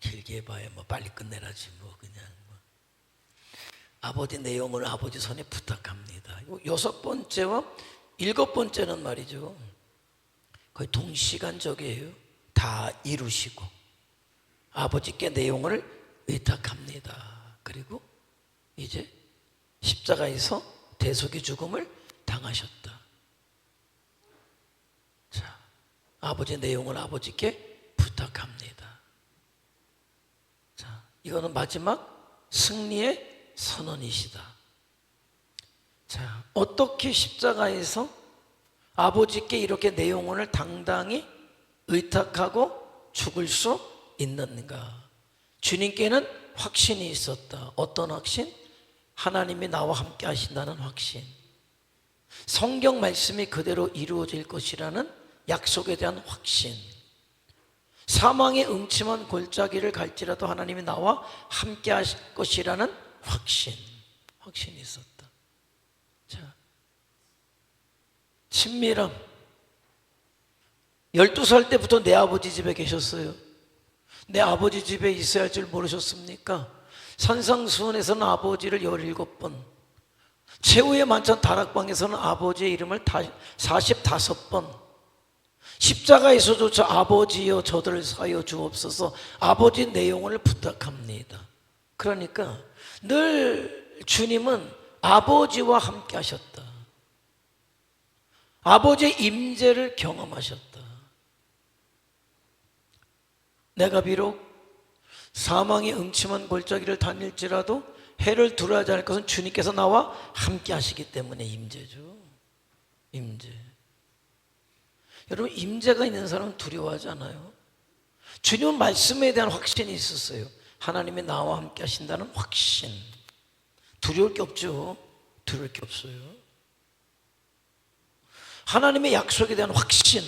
길게 봐야 빨리 끝내라지 그냥 아버지 내용을 아버지 손에 부탁합니다. 6번째와 7번째는 말이죠. 거의 동시간적이에요. 다 이루시고 아버지께 내용을 의탁합니다. 그리고 이제 십자가에서 대속의 죽음을 당하셨다. 자, 아버지의 내용을 아버지께 부탁합니다. 자, 이거는 마지막 승리의 선언이시다. 자, 어떻게 십자가에서 아버지께 이렇게 내용을 당당히 의탁하고 죽을 수 있는가? 주님께는 확신이 있었다. 어떤 확신? 하나님이 나와 함께 하신다는 확신. 성경 말씀이 그대로 이루어질 것이라는 약속에 대한 확신. 사망의 음침한 골짜기를 갈지라도 하나님이 나와 함께 하실 것이라는 확신이 있었다. 자, 친밀함. 12살 때부터 내 아버지 집에 계셨어요. 내 아버지 집에 있어야 할 줄 모르셨습니까? 산상수훈에서는 아버지를 17번, 최후의 만찬 다락방에서는 아버지의 이름을 45번, 십자가에서조차 아버지여 저들을 사하여 주옵소서, 아버지 내용을 부탁합니다. 그러니까 늘 주님은 아버지와 함께 하셨다. 아버지의 임재를 경험하셨다. 내가 비록 사망의 음침한 골짜기를 다닐지라도 해를 두려워하지 않을 것은 주님께서 나와 함께 하시기 때문에 임재죠. 임재. 여러분, 임재가 있는 사람은 두려워하지 않아요. 주님은 말씀에 대한 확신이 있었어요. 하나님이 나와 함께 하신다는 확신. 두려울 게 없죠. 두려울 게 없어요. 하나님의 약속에 대한 확신.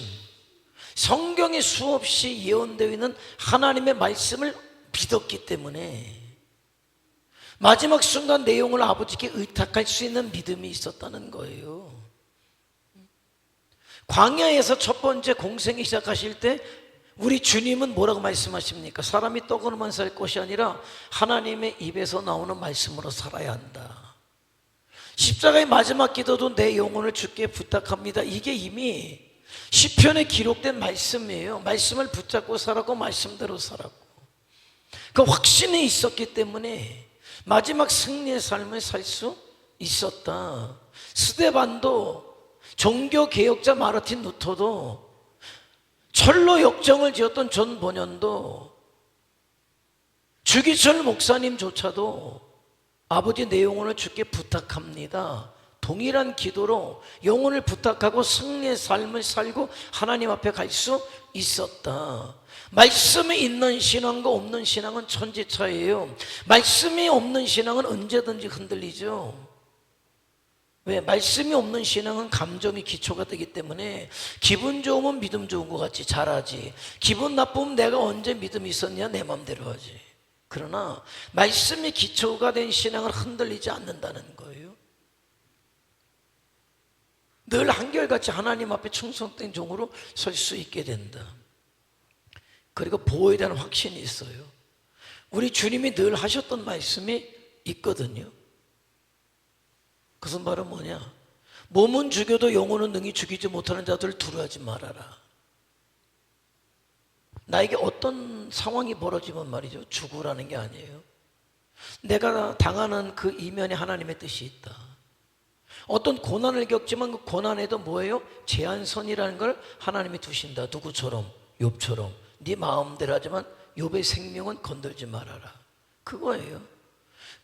성경에 수없이 예언되어 있는 하나님의 말씀을 믿었기 때문에 마지막 순간 내용을 아버지께 의탁할 수 있는 믿음이 있었다는 거예요. 광야에서 첫 번째 공생이 시작하실 때 우리 주님은 뭐라고 말씀하십니까? 사람이 떡으로만 살 것이 아니라 하나님의 입에서 나오는 말씀으로 살아야 한다. 십자가의 마지막 기도도 내 영혼을 주께 부탁합니다. 이게 이미 시편에 기록된 말씀이에요. 말씀을 붙잡고 살았고 말씀대로 살았고 그 확신이 있었기 때문에 마지막 승리의 삶을 살 수 있었다. 스데반도, 종교개혁자 마르틴 루터도, 철로 역정을 지었던 존 번연도, 주기철 목사님조차도 아버지 내 영혼을 주께 부탁합니다. 동일한 기도로 영혼을 부탁하고 승리의 삶을 살고 하나님 앞에 갈 수 있었다. 말씀이 있는 신앙과 없는 신앙은 천지차이에요. 말씀이 없는 신앙은 언제든지 흔들리죠. 왜? 말씀이 없는 신앙은 감정이 기초가 되기 때문에 기분 좋으면 믿음 좋은 것 같이 잘하지, 기분 나쁘면 내가 언제 믿음이 있었냐 내 맘대로 하지. 그러나 말씀이 기초가 된 신앙은 흔들리지 않는다는 거예요. 늘 한결같이 하나님 앞에 충성된 종으로 설 수 있게 된다. 그리고 보호에 대한 확신이 있어요. 우리 주님이 늘 하셨던 말씀이 있거든요. 그것은 바로 뭐냐? 몸은 죽여도 영혼은 능히 죽이지 못하는 자들을 두려워하지 말아라. 나에게 어떤 상황이 벌어지면 말이죠, 죽으라는 게 아니에요. 내가 당하는 그 이면에 하나님의 뜻이 있다. 어떤 고난을 겪지만 그 고난에도 뭐예요? 제한선이라는 걸 하나님이 두신다. 누구처럼? 욥처럼. 네 마음대로 하지만 욥의 생명은 건들지 말아라. 그거예요.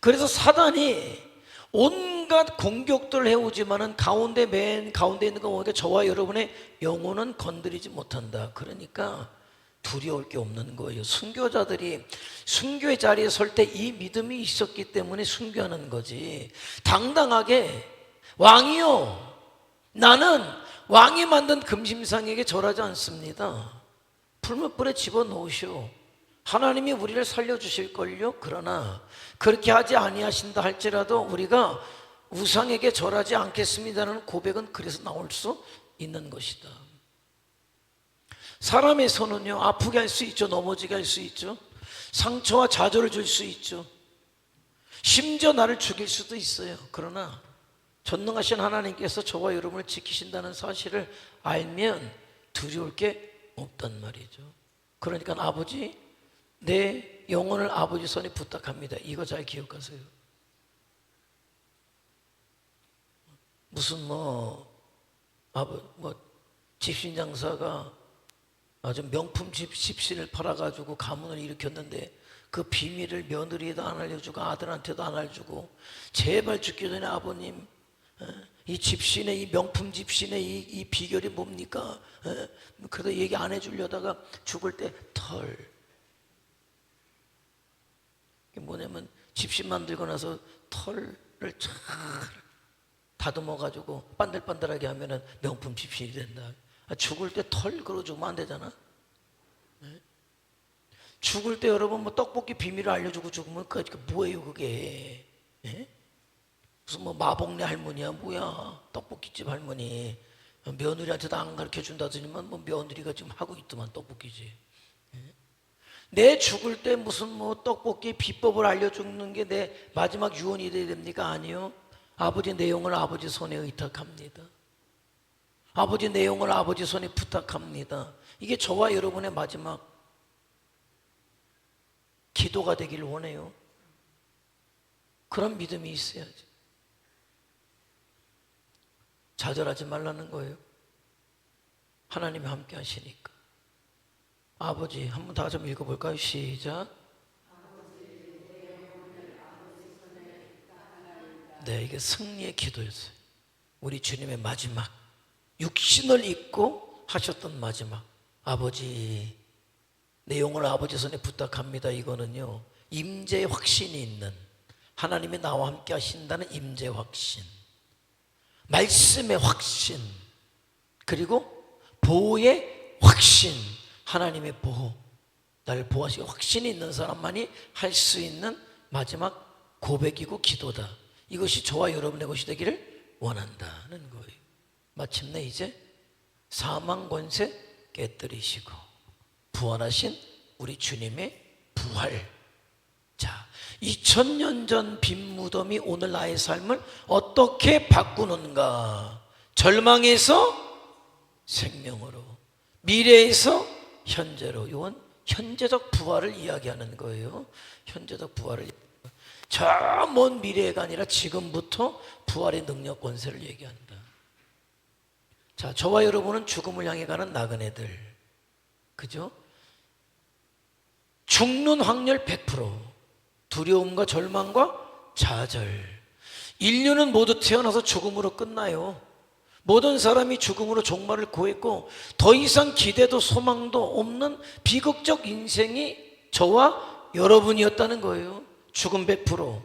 그래서 사단이 온갖 공격들을 해오지만은 가운데 맨 가운데 있는 거 보니까 저와 여러분의 영혼은 건드리지 못한다. 그러니까 두려울 게 없는 거예요. 순교자들이 순교의 자리에 설 때 이 믿음이 있었기 때문에 순교하는 거지. 당당하게 왕이요, 나는 왕이 만든 금심상에게 절하지 않습니다. 풀무불에 집어넣으시오. 하나님이 우리를 살려주실걸요. 그러나 그렇게 하지 아니하신다 할지라도 우리가 우상에게 절하지 않겠습니다라는 고백은 그래서 나올 수 있는 것이다. 사람의 손은요, 아프게 할 수 있죠. 넘어지게 할 수 있죠. 상처와 좌절을 줄 수 있죠. 심지어 나를 죽일 수도 있어요. 그러나 전능하신 하나님께서 저와 여러분을 지키신다는 사실을 알면 두려울 게 없단 말이죠. 그러니까 아버지, 내 영혼을 아버지 손에 부탁합니다. 이거 잘 기억하세요. 무슨 집신장사가 아주 명품 집신을 팔아가지고 가문을 일으켰는데 그 비밀을 며느리에도 안 알려주고 아들한테도 안 알려주고, 제발 죽기 전에 아버님, 이 집신의, 이 명품 집신의 이 비결이 뭡니까? 그래도 얘기 안 해주려다가 죽을 때 털. 이게 뭐냐면 집신 만들고 나서 털을 잘 다듬어가지고 반들반들하게 하면은 명품 집신이 된다. 죽을 때 털 걸어 주면 안 되잖아. 죽을 때 여러분 뭐 떡볶이 비밀을 알려주고 죽으면 그게 뭐예요 그게? 예? 무슨 뭐 마복내 할머니야 뭐야? 떡볶이집 할머니 며느리한테도 안 가르쳐 준다더니만 뭐 며느리가 지금 하고 있더만 떡볶이지. 예? 내 죽을 때 무슨 뭐 떡볶이 비법을 알려주는 게 내 마지막 유언이 돼야 됩니까? 아니요. 아버지 내용을 아버지 손에 의탁합니다. 아버지 내용을 아버지 손에 부탁합니다. 이게 저와 여러분의 마지막 기도가 되기를 원해요. 그런 믿음이 있어야지. 좌절하지 말라는 거예요. 하나님이 함께 하시니까. 아버지, 한번 다 좀 읽어볼까요? 시작. 네, 이게 승리의 기도였어요. 우리 주님의 마지막, 육신을 입고 하셨던 마지막. 아버지, 내용을 아버지 손에 부탁합니다. 이거는요, 임재의 확신이 있는, 하나님이 나와 함께 하신다는 임재의 확신, 말씀의 확신, 그리고 보호의 확신, 하나님의 보호, 나를 보호하시고 확신이 있는 사람만이 할 수 있는 마지막 고백이고 기도다. 이것이 저와 여러분의 것이 되기를 원한다는 거예요. 마침내 이제 사망 권세 깨뜨리시고 부활하신 우리 주님의 부활. 자, 2000년 전 빈 무덤이 오늘 나의 삶을 어떻게 바꾸는가? 절망에서 생명으로, 미래에서 현재로. 이건 현재적 부활을 이야기하는 거예요. 현재적 부활을. 저 먼 미래가 아니라 지금부터 부활의 능력 권세를 얘기한다. 자, 저와 여러분은 죽음을 향해 가는 나그네들, 그죠? 죽는 확률 100%, 두려움과 절망과 좌절. 인류는 모두 태어나서 죽음으로 끝나요. 모든 사람이 죽음으로 종말을 고했고 더 이상 기대도 소망도 없는 비극적 인생이 저와 여러분이었다는 거예요. 죽음 100%.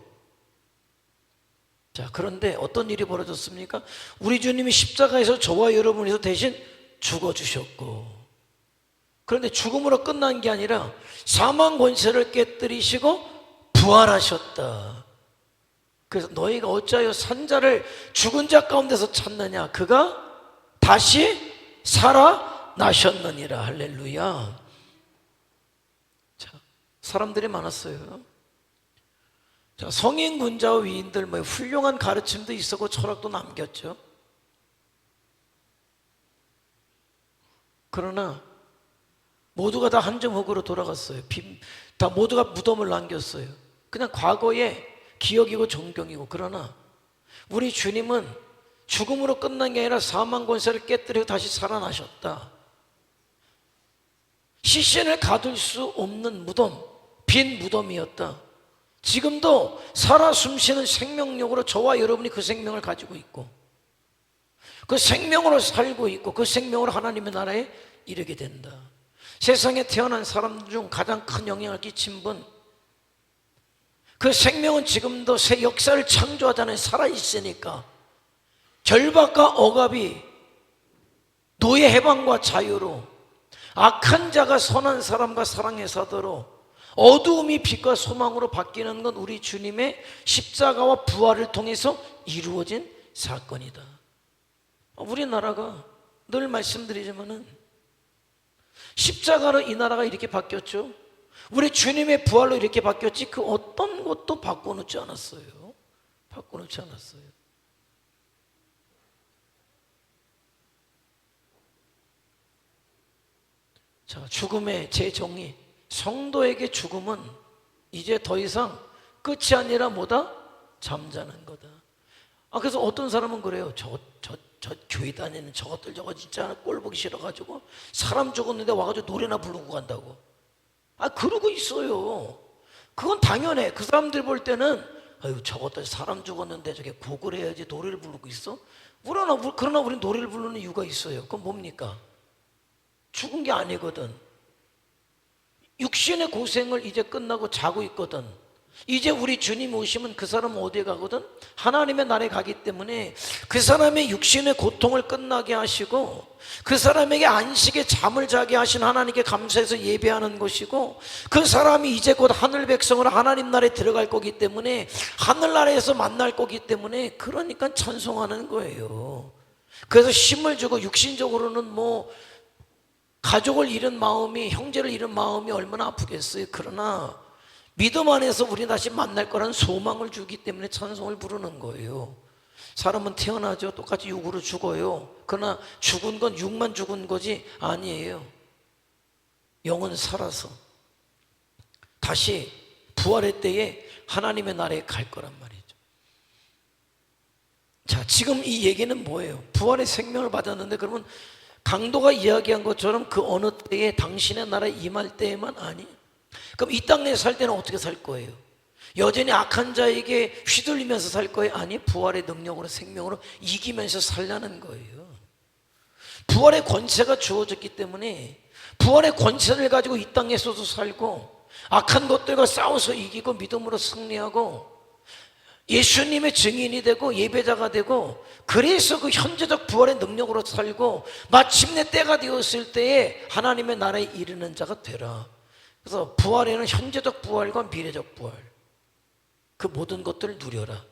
자, 그런데 어떤 일이 벌어졌습니까? 우리 주님이 십자가에서 저와 여러분에서 대신 죽어주셨고, 그런데 죽음으로 끝난 게 아니라 사망 권세를 깨뜨리시고 부활하셨다. 그래서 너희가 어찌하여 산자를 죽은 자 가운데서 찾느냐? 그가 다시 살아나셨느니라. 할렐루야. 자, 사람들이 많았어요. 자, 성인 군자와 위인들 뭐 훌륭한 가르침도 있었고 철학도 남겼죠. 그러나 모두가 다 한 점 흙으로 돌아갔어요. 다 모두가 무덤을 남겼어요. 그냥 과거의 기억이고 존경이고. 그러나 우리 주님은 죽음으로 끝난 게 아니라 사망 권세를 깨뜨리고 다시 살아나셨다. 시신을 가둘 수 없는 무덤, 빈 무덤이었다. 지금도 살아 숨쉬는 생명력으로 저와 여러분이 그 생명을 가지고 있고 그 생명으로 살고 있고 그 생명으로 하나님의 나라에 이르게 된다. 세상에 태어난 사람 중 가장 큰 영향을 끼친 분, 그 생명은 지금도 새 역사를 창조하자는 살아있으니까 결박과 억압이 노예 해방과 자유로, 악한 자가 선한 사람과 사랑의 사도로, 어두움이 빛과 소망으로 바뀌는 건 우리 주님의 십자가와 부활을 통해서 이루어진 사건이다. 우리나라가 늘 말씀드리지만은 십자가로 이 나라가 이렇게 바뀌었죠. 우리 주님의 부활로 이렇게 바뀌었지 그 어떤 것도 바꿔놓지 않았어요. 바꿔놓지 않았어요. 자, 죽음의 재정의, 성도에게 죽음은 이제 더 이상 끝이 아니라 뭐다? 잠자는 거다. 그래서 어떤 사람은 그래요. 저 교회 다니는 저것들 저거 진짜 꼴 보기 싫어가지고 사람 죽었는데 와가지고 노래나 부르고 간다고. 그러고 있어요. 그건 당연해. 그 사람들 볼 때는 아유 저것들 사람 죽었는데 저게 곡을 해야지 노래를 부르고 있어? 그러나 우리는 노래를 부르는 이유가 있어요. 그건 뭡니까? 죽은 게 아니거든. 육신의 고생을 이제 끝나고 자고 있거든. 이제 우리 주님 오시면 그 사람은 어디에 가거든? 하나님의 나라에 가기 때문에 그 사람의 육신의 고통을 끝나게 하시고 그 사람에게 안식의 잠을 자게 하신 하나님께 감사해서 예배하는 것이고, 그 사람이 이제 곧 하늘 백성으로 하나님 나라에 들어갈 거기 때문에 하늘나라에서 만날 거기 때문에 그러니까 찬송하는 거예요. 그래서 힘을 주고, 육신적으로는 뭐 가족을 잃은 마음이, 형제를 잃은 마음이 얼마나 아프겠어요. 그러나 믿음 안에서 우리 다시 만날 거라는 소망을 주기 때문에 찬송을 부르는 거예요. 사람은 태어나죠. 똑같이 육으로 죽어요. 그러나 죽은 건 육만 죽은 거지 아니에요. 영은 살아서 다시 부활의 때에 하나님의 나라에 갈 거란 말이죠. 자, 지금 이 얘기는 뭐예요? 부활의 생명을 받았는데, 그러면 강도가 이야기한 것처럼 그 어느 때에 당신의 나라에 임할 때에만 아니? 그럼 이 땅 내에 살 때는 어떻게 살 거예요? 여전히 악한 자에게 휘둘리면서 살 거예요? 아니, 부활의 능력으로, 생명으로 이기면서 살라는 거예요. 부활의 권세가 주어졌기 때문에 부활의 권세를 가지고 이 땅에서도 살고, 악한 것들과 싸워서 이기고 믿음으로 승리하고 예수님의 증인이 되고 예배자가 되고, 그래서 그 현재적 부활의 능력으로 살고 마침내 때가 되었을 때에 하나님의 나라에 이르는 자가 되라. 그래서 부활에는 현재적 부활과 미래적 부활, 그 모든 것들을 누려라.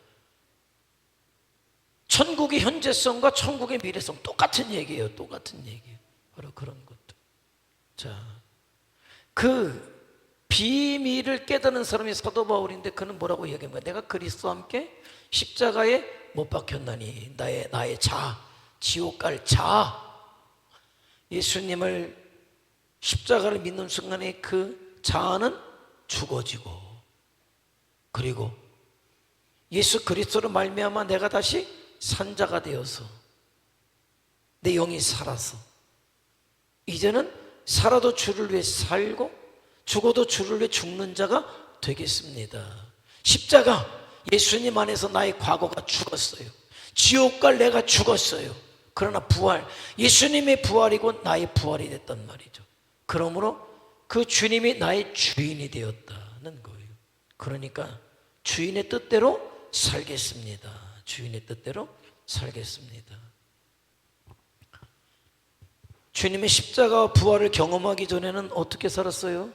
천국의 현재성과 천국의 미래성 똑같은 얘기예요. 똑같은 얘기예요. 바로 그런 것들. 자, 그 비밀을 깨닫는 사람이 사도 바울인데, 그는 뭐라고 이야기합니까? 내가 그리스도와 함께 십자가에 못 박혔나니 나의 자, 지옥 갈 자. 예수님을, 십자가를 믿는 순간에 그 자아는 죽어지고, 그리고 예수 그리스도로 말미암아 내가 다시 산자가 되어서 내 영이 살아서 이제는 살아도 주를 위해 살고 죽어도 주를 위해 죽는 자가 되겠습니다. 십자가, 예수님 안에서 나의 과거가 죽었어요. 지옥 갈 내가 죽었어요. 그러나 부활, 예수님의 부활이고 나의 부활이 됐단 말이죠. 그러므로 그 주님이 나의 주인이 되었다는 거예요. 그러니까 주인의 뜻대로 살겠습니다. 주인의 뜻대로 살겠습니다. 주님의 십자가와 부활을 경험하기 전에는 어떻게 살았어요?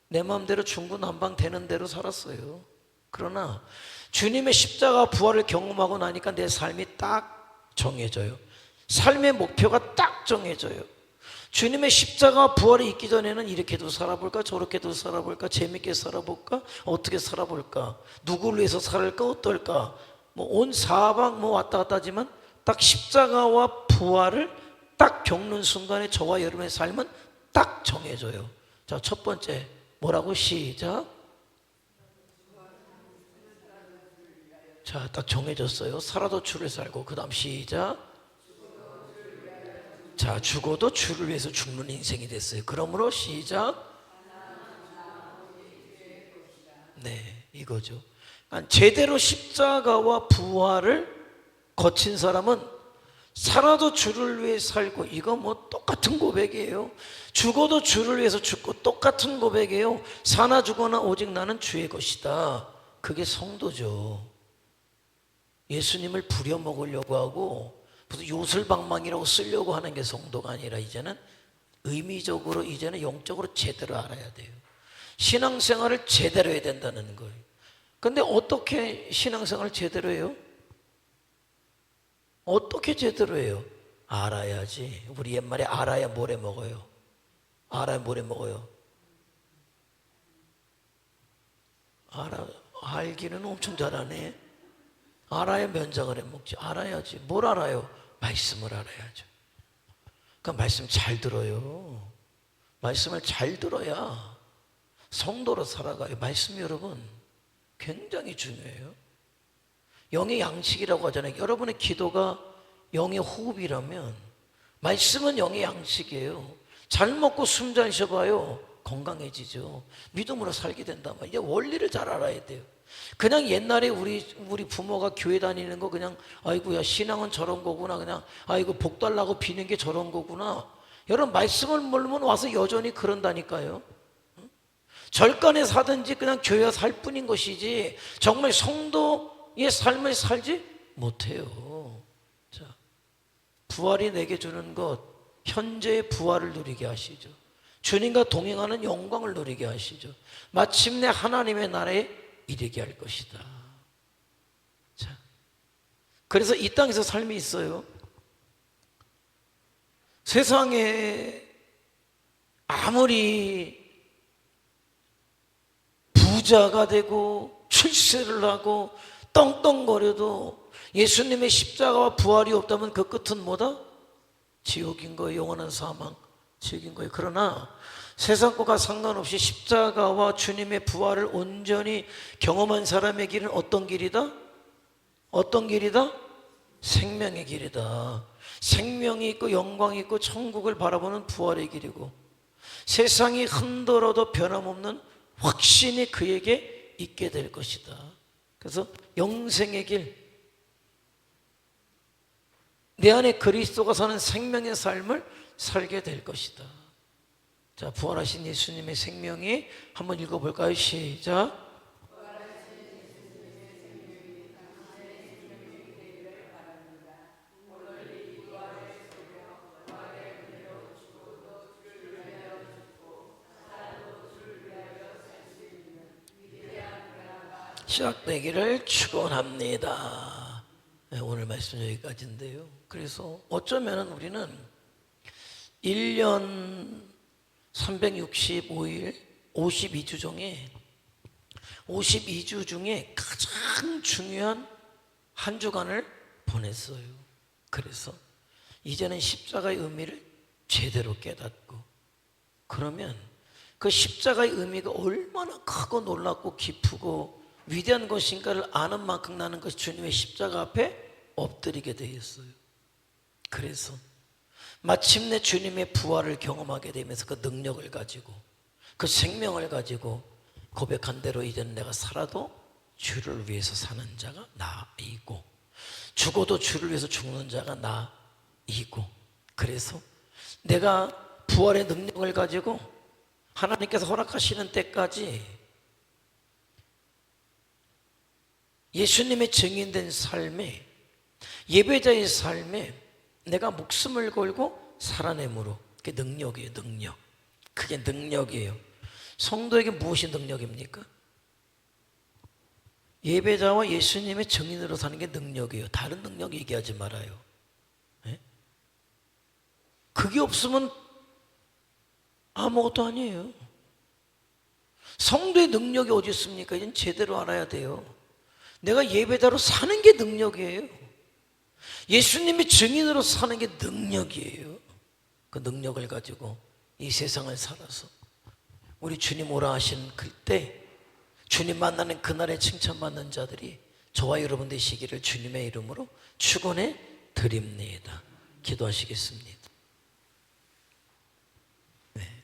내 마음대로 중구난방 되는 대로 살았어요. 그러나 주님의 십자가와 부활을 경험하고 나니까 내 삶이 딱 정해져요. 삶의 목표가 딱 정해져요. 주님의 십자가와 부활이 있기 전에는 이렇게도 살아볼까, 저렇게도 살아볼까, 재밌게 살아볼까, 어떻게 살아볼까, 누구를 위해서 살을까, 어떨까, 뭐 온 사방 뭐 왔다 갔다 하지만 딱 십자가와 부활을 딱 겪는 순간에 저와 여러분의 삶은 딱 정해져요. 자, 첫 번째 뭐라고? 시작. 자, 딱 정해졌어요. 살아도 주를 살고, 그 다음 시작. 자, 죽어도 주를 위해서 죽는 인생이 됐어요. 그러므로 시작. 네, 이거죠. 그러니까 제대로 십자가와 부활을 거친 사람은 살아도 주를 위해 살고, 이거 뭐 똑같은 고백이에요. 죽어도 주를 위해서 죽고 똑같은 고백이에요. 사나 죽거나 오직 나는 주의 것이다. 그게 성도죠. 예수님을 부려먹으려고 하고 무슨 요술방망이라고 쓰려고 하는 게 성도가 아니라, 이제는 의미적으로, 이제는 영적으로 제대로 알아야 돼요. 신앙생활을 제대로 해야 된다는 거예요. 근데 어떻게 신앙생활을 제대로 해요? 어떻게 제대로 해요? 알아야지. 우리 옛말에 알아야 모래 먹어요. 알아야 모래 먹어요. 알기는 엄청 잘하네. 알아야 면장을 해 먹지. 알아야지. 뭘 알아요? 말씀을 알아야죠. 그러니까 말씀 잘 들어요. 말씀을 잘 들어야 성도로 살아가요. 말씀이 여러분 굉장히 중요해요. 영의 양식이라고 하잖아요. 여러분의 기도가 영의 호흡이라면 말씀은 영의 양식이에요. 잘 먹고 숨 잘 쉬어봐요. 건강해지죠. 믿음으로 살게 된단 말이에요. 원리를 잘 알아야 돼요. 그냥 옛날에 우리 부모가 교회 다니는 거 그냥 아이고야 신앙은 저런 거구나, 그냥 아이고 복 달라고 비는 게 저런 거구나. 여러분 말씀을 모르면 와서 여전히 그런다니까요. 절간에 사든지 그냥 교회 살 뿐인 것이지 정말 성도의 삶을 살지 못해요. 자, 부활이 내게 주는 것, 현재의 부활을 누리게 하시죠. 주님과 동행하는 영광을 누리게 하시죠. 마침내 하나님의 나라에 이르게 할 것이다. 자, 그래서 이 땅에서 삶이 있어요. 세상에 아무리 부자가 되고 출세를 하고 떵떵거려도 예수님의 십자가와 부활이 없다면 그 끝은 뭐다? 지옥인 거예요. 영원한 사망, 지옥인 거예요. 그러나 세상 것과 상관없이 십자가와 주님의 부활을 온전히 경험한 사람의 길은 어떤 길이다? 어떤 길이다? 생명의 길이다. 생명이 있고 영광이 있고 천국을 바라보는 부활의 길이고, 세상이 흔들어도 변함없는 확신이 그에게 있게 될 것이다. 그래서 영생의 길, 내 안에 그리스도가 사는 생명의 삶을 살게 될 것이다. 자, 부활하신 예수님의 생명이 한번 읽어볼까요? 시작. 시작되기를 축원합니다. 네, 오늘 말씀 여기까지인데요. 그래서 어쩌면 우리는 1년 365일 52주 중에 52주 중에 가장 중요한 한 주간을 보냈어요. 그래서 이제는 십자가의 의미를 제대로 깨닫고, 그러면 그 십자가의 의미가 얼마나 크고 놀랍고 기쁘고 위대한 것인가를 아는 만큼 나는 것이 주님의 십자가 앞에 엎드리게 되었어요. 그래서 마침내 주님의 부활을 경험하게 되면서 그 능력을 가지고 그 생명을 가지고 고백한 대로 이제는 내가 살아도 주를 위해서 사는 자가 나이고 죽어도 주를 위해서 죽는 자가 나이고, 그래서 내가 부활의 능력을 가지고 하나님께서 허락하시는 때까지 예수님의 증인된 삶에, 예배자의 삶에 내가 목숨을 걸고 살아내므로, 그게 능력이에요. 능력. 그게 능력이에요. 성도에게 무엇이 능력입니까? 예배자와 예수님의 증인으로 사는 게 능력이에요. 다른 능력 얘기하지 말아요. 네? 그게 없으면 아무것도 아니에요. 성도의 능력이 어디 있습니까? 이건 제대로 알아야 돼요. 내가 예배자로 사는 게 능력이에요. 예수님의 증인으로 사는 게 능력이에요. 그 능력을 가지고 이 세상을 살아서 우리 주님 오라 하신 그때 주님 만나는 그날에 칭찬받는 자들이 저와 여러분 되시기를 주님의 이름으로 축원해 드립니다. 기도하시겠습니다. 네.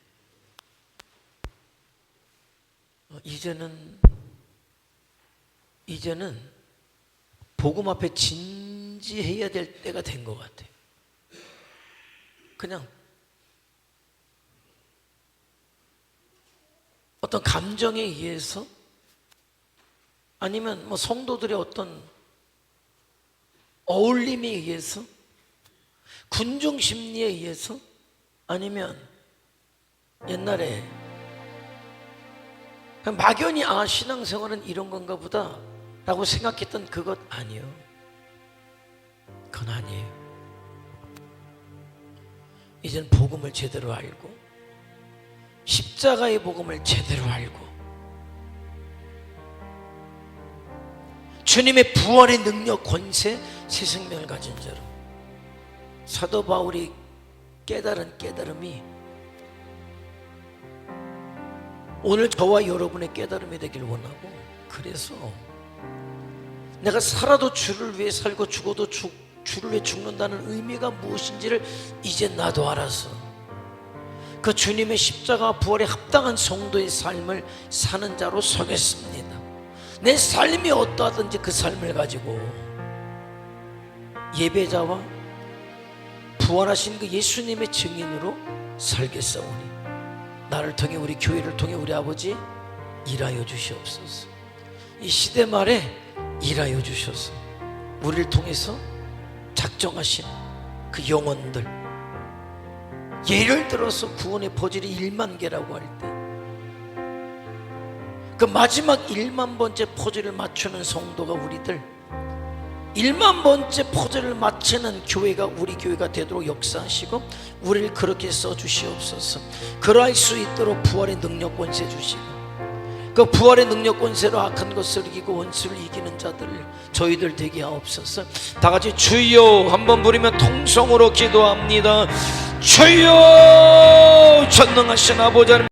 이제는 복음 앞에 진지해야 될 때가 된 것 같아요. 그냥 어떤 감정에 의해서, 아니면 뭐 성도들의 어떤 어울림에 의해서, 군중 심리에 의해서, 아니면 옛날에 그냥 막연히 신앙생활은 이런 건가 보다 라고 생각했던 그것 아니에요. 그건 아니에요. 이제는 복음을 제대로 알고 십자가의 복음을 제대로 알고 주님의 부활의 능력, 권세, 새 생명을 가진 자로 사도 바울이 깨달은 깨달음이 오늘 저와 여러분의 깨달음이 되길 원하고, 그래서 내가 살아도 주를 위해 살고 죽어도 주를 위해 죽는다는 의미가 무엇인지를 이제 나도 알아서 그 주님의 십자가 부활에 합당한 성도의 삶을 사는 자로 서겠습니다. 내 삶이 어떠하든지 그 삶을 가지고 예배자와 부활하신 그 예수님의 증인으로 살겠사오니 나를 통해 우리 교회를 통해 우리 아버지 일하여 주시옵소서. 이 시대 말에 일하여 주셔서 우리를 통해서 작정하신 그 영혼들, 예를 들어서 구원의 퍼즐이 1만 개라고 할 때 그 마지막 1만 번째 퍼즐을 맞추는 성도가 우리들, 1만 번째 퍼즐을 맞추는 교회가 우리 교회가 되도록 역사하시고 우리를 그렇게 써주시옵소서. 그러할 수 있도록 부활의 능력 권세 주시고 그 부활의 능력 권세로 악한 것을 이기고 원수를 이기는 자들 저희들 되게 하옵소서. 다 같이 주여 한번 부르면 통성으로 기도합니다. 주여 전능하신 아버지 하나님,